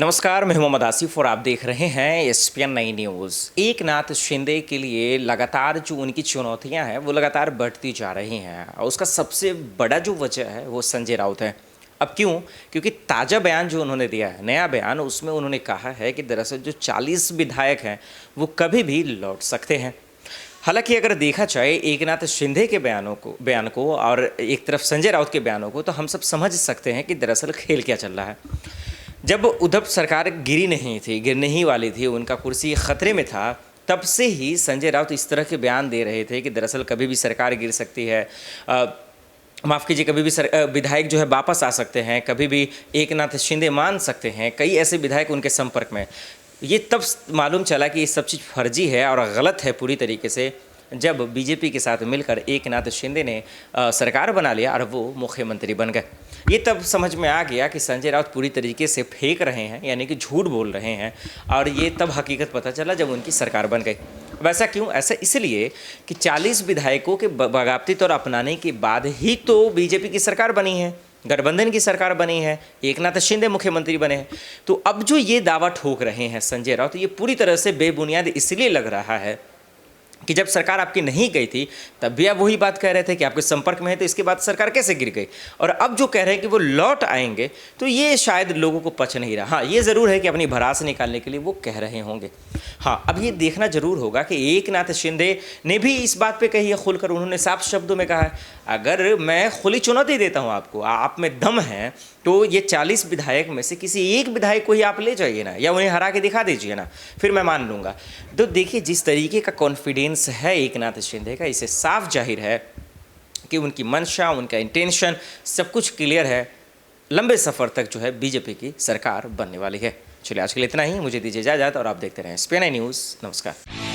नमस्कार, मैं मोहम्मद आसिफ और आप देख रहे हैं एसपीएन नई न्यूज़। एकनाथ शिंदे के लिए लगातार जो उनकी चुनौतियां हैं वो लगातार बढ़ती जा रही हैं और उसका सबसे बड़ा जो वजह है वो संजय राउत है। अब क्यों? क्योंकि ताज़ा बयान जो उन्होंने दिया है, नया बयान, उसमें उन्होंने कहा है कि दरअसल जो 40 विधायक हैं वो कभी भी लौट सकते हैं। हालांकि अगर देखा जाए एकनाथ शिंदे के बयान को और एक तरफ संजय राउत के बयानों को, तो हम सब समझ सकते हैं कि दरअसल खेल क्या चल रहा है। जब उद्धव सरकार गिरने ही वाली थी, उनका कुर्सी खतरे में था, तब से ही संजय राउत इस तरह के बयान दे रहे थे कि दरअसल कभी भी सरकार गिर सकती है, माफ़ कीजिए, कभी भी विधायक जो है वापस आ सकते हैं, कभी भी एकनाथ शिंदे मान सकते हैं। कई ऐसे विधायक उनके संपर्क में। ये तब मालूम चला कि ये सब चीज़ फर्जी है और गलत है पूरी तरीके से, जब बीजेपी के साथ मिलकर एकनाथ शिंदे ने सरकार बना लिया और वो मुख्यमंत्री बन गए। ये तब समझ में आ गया कि संजय राउत पूरी तरीके से फेंक रहे हैं, यानी कि झूठ बोल रहे हैं, और ये तब हकीकत पता चला जब उनकी सरकार बन गई। वैसा क्यों? ऐसा इसलिए कि 40 विधायकों के बगावती तौर अपनाने के बाद ही तो बीजेपी की सरकार बनी है, गठबंधन की सरकार बनी है, एकनाथ शिंदे मुख्यमंत्री बने हैं। तो अब जो ये दावा ठोक रहे हैं संजय राउत, ये पूरी तरह से बेबुनियाद इसलिए लग रहा है कि जब सरकार आपकी नहीं गई थी तब भी आप वही बात कह रहे थे कि आपके संपर्क में है, तो इसके बाद सरकार कैसे गिर गई? और अब जो कह रहे हैं कि वो लौट आएंगे, तो ये शायद लोगों को पच नहीं रहा। हाँ, ये ज़रूर है कि अपनी भड़ास निकालने के लिए वो कह रहे होंगे। हाँ, अब ये देखना जरूर होगा कि एकनाथ शिंदे ने भी इस बात पे कही है खुलकर। उन्होंने साफ शब्दों में कहा है, अगर मैं खुली चुनौती देता हूँ आपको, आप में दम है, तो ये 40 विधायक में से किसी एक विधायक को ही आप ले जाइए ना, या उन्हें हरा के दिखा दीजिए ना, फिर मैं मान लूँगा। तो देखिए, जिस तरीके का कॉन्फिडेंस है एकनाथ शिंदे का, इससे साफ जाहिर है कि उनकी मंशा, उनका इंटेंशन, सब कुछ क्लियर है। लंबे सफ़र तक जो है बीजेपी की सरकार बनने वाली है। चलिए, आज के लिए इतना ही। मुझे दीजिए इजाज़त और आप देखते रहें एसपीएन न्यूज़। नमस्कार।